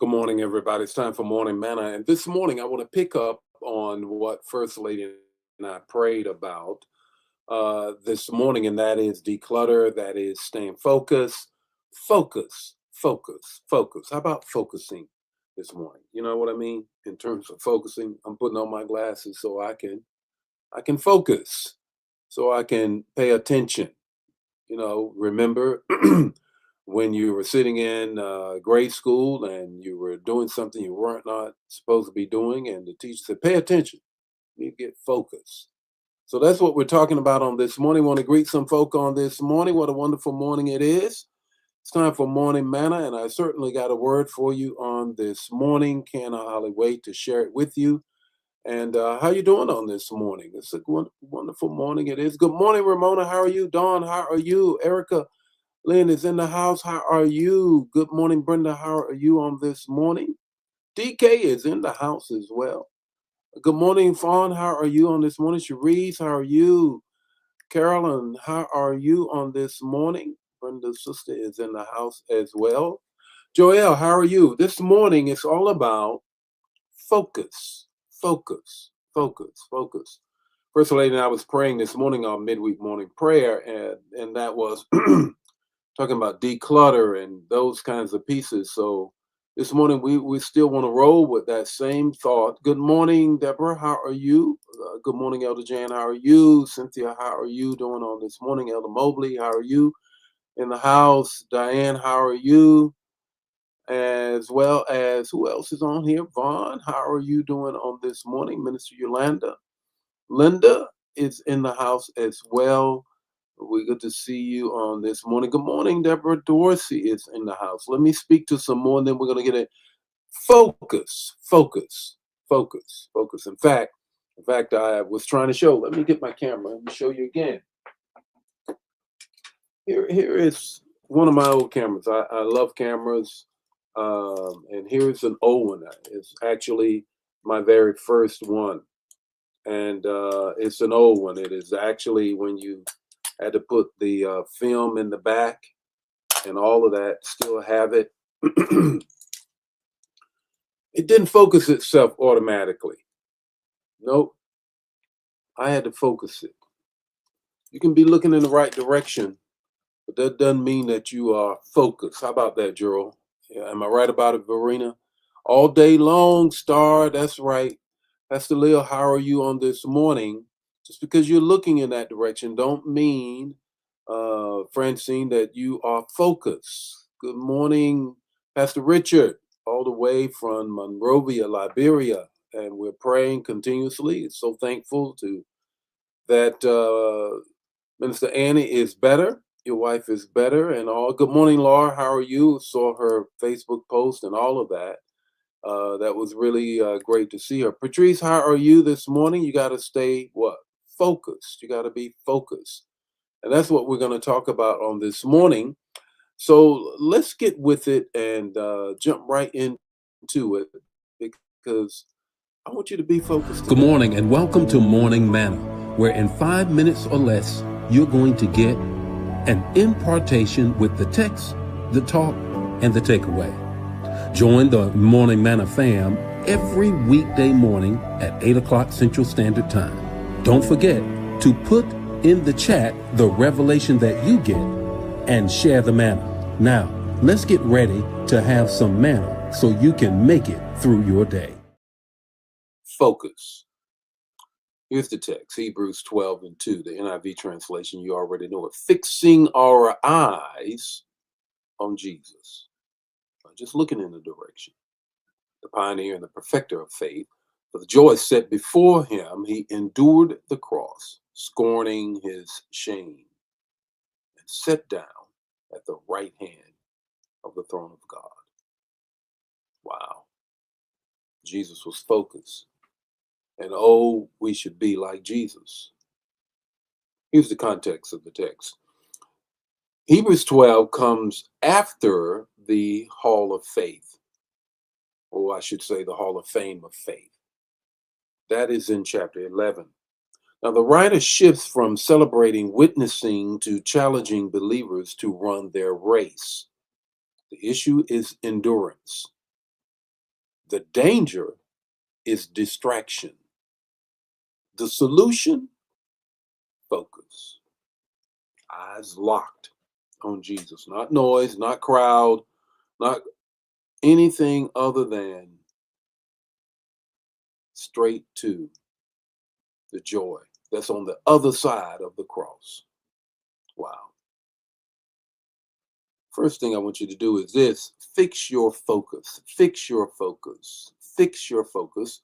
Good morning, everybody. It's time for Morning Manna. And this morning, I want to pick up on what First Lady and I prayed about this morning, and that is declutter, that is staying focused. Focus. How about focusing this morning? You know what I mean? In terms of focusing, I'm putting on my glasses so I can focus, so I can pay attention. Remember when you were sitting in grade school and you were doing something you weren't not supposed to be doing, and the teacher said, "Pay attention. You get focused." So that's what we're talking about on this morning. Want to greet some folk on this morning. What a wonderful morning it is. It's time for morning manna, and I certainly got a word for you on this morning. Can I hardly wait to share it with you? And how you doing on this morning? It's a wonderful morning. It is. Good morning, Ramona. How are you? Dawn, how are you? Erica Lynn is in the house. How are you? Good morning, Brenda. How are you on this morning? DK is in the house as well. Good morning, Fawn. How are you on this morning? Cherise, how are you? Carolyn, how are you on this morning? Brenda's sister is in the house as well. Joelle, how are you? This morning it's all about focus, focus. First Lady and I was praying this morning on midweek morning prayer, and that was talking about declutter and those kinds of pieces. So this morning we still want to roll with that same thought. Good morning, Deborah. How are you? Good morning, Elder Jan. How are you? Cynthia, how are you doing on this morning? Elder Mobley, how are you? In the house, Diane, how are you? As well as who else is on here? Vaughn, how are you doing on this morning? Minister Yolanda. Linda is in the house as well. We good to see you on this morning. Good morning, Deborah Dorsey is in the house. Let me speak to some more, and then we're going to get it. Focus. In fact, I was trying to show. Let me get my camera. Let me show you again. Here is one of my old cameras. I love cameras, and here's an old one. It's actually my very first one, and it's an old one. It is actually when you had to put the film in the back and all of that, still have it. It didn't focus itself automatically. Nope, I had to focus it. You can be looking in the right direction, but that doesn't mean that you are focused. How about that, Gerald? Yeah, am I right about it, Verena? All day long, Star. That's right. Pastor Leo, how are you on this morning? Just because you're looking in that direction don't mean, Francine, that you are focused. Good morning, Pastor Richard, all the way from Monrovia, Liberia. And we're praying continuously. It's so thankful to that Minister Annie is better. Your wife is better and all. Good morning, Laura. How are you? Saw her Facebook post and all of that. That was really great to see her. Patrice, how are you this morning? You got to stay what? Focused. You got to be focused. And that's what we're going to talk about on this morning. So let's get with it and jump right into it because I want you to be focused today. Good morning and welcome to Morning Manna, where in 5 minutes or less, you're going to get an impartation with the text, the talk, and the takeaway. Join the Morning Manna fam every weekday morning at 8 o'clock Central Standard Time. Don't forget to put in the chat the revelation that you get and share the manna. Now, let's get ready to have some manna so you can make it through your day. Focus. Here's the text, Hebrews 12:2, the NIV translation. You already know it. Fixing our eyes on Jesus. Just looking in the direction. The pioneer and the perfecter of faith. For the joy set before him, he endured the cross, scorning his shame, and sat down at the right hand of the throne of God. Wow. Jesus was focused. And oh, we should be like Jesus. Here's the context of the text. Hebrews 12 comes after the Hall of Faith, or I should say the Hall of Fame of Faith. That is in chapter 11. Now, the writer shifts from celebrating witnessing to challenging believers to run their race. The issue is endurance. The danger is distraction. The solution, focus. Eyes locked on Jesus, not noise, not crowd, not anything other than straight to the joy that's on the other side of the cross. Wow. First thing I want you to do is this: fix your focus. Fix your focus. Fix your focus.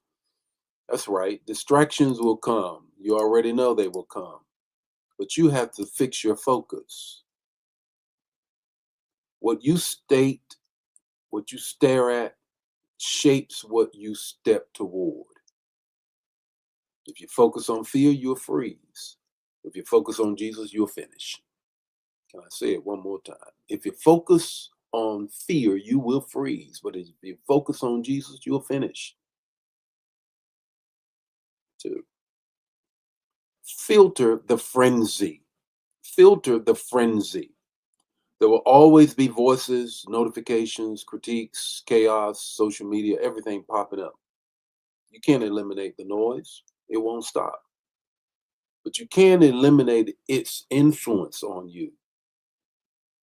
That's right. Distractions will come. You already know they will come. But you have to fix your focus. What you state, what you stare at, shapes what you step toward. If you focus on fear, you'll freeze. If you focus on Jesus, you'll finish. Can I say it one more time? If you focus on fear, you will freeze. But if you focus on Jesus, you'll finish. 2. Filter the frenzy. Filter the frenzy. There will always be voices, notifications, critiques, chaos, social media, everything popping up. You can't eliminate the noise. It won't stop. But you can eliminate its influence on you.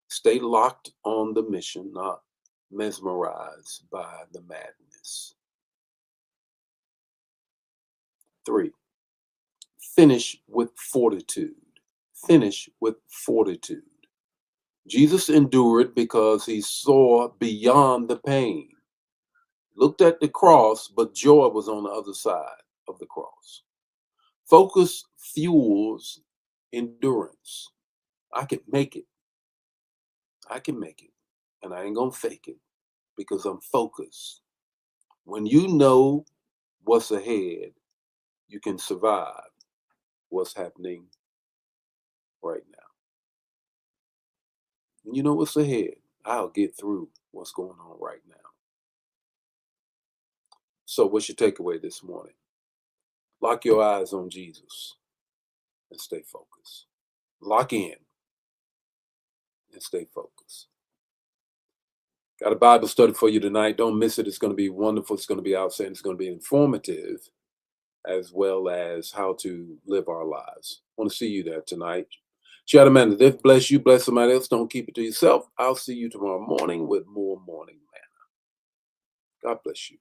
Stay locked on the mission, not mesmerized by the madness. 3. Finish with fortitude. Finish with fortitude. Jesus endured because he saw beyond the pain. Looked at the cross, but joy was on the other side of the cross. Focus fuels endurance. I can make it. I can make it. And I ain't going to fake it because I'm focused. When you know what's ahead, you can survive what's happening right now. When you know what's ahead, I'll get through what's going on right now. So, what's your takeaway this morning? Lock your eyes on Jesus and stay focused. Lock in and stay focused. Got a Bible study for you tonight. Don't miss it. It's going to be wonderful. It's going to be outstanding. It's going to be informative, as well as how to live our lives. I want to see you there tonight. Shout out, man. If bless you, bless somebody else. Don't keep it to yourself. I'll see you tomorrow morning with more morning manna. God bless you.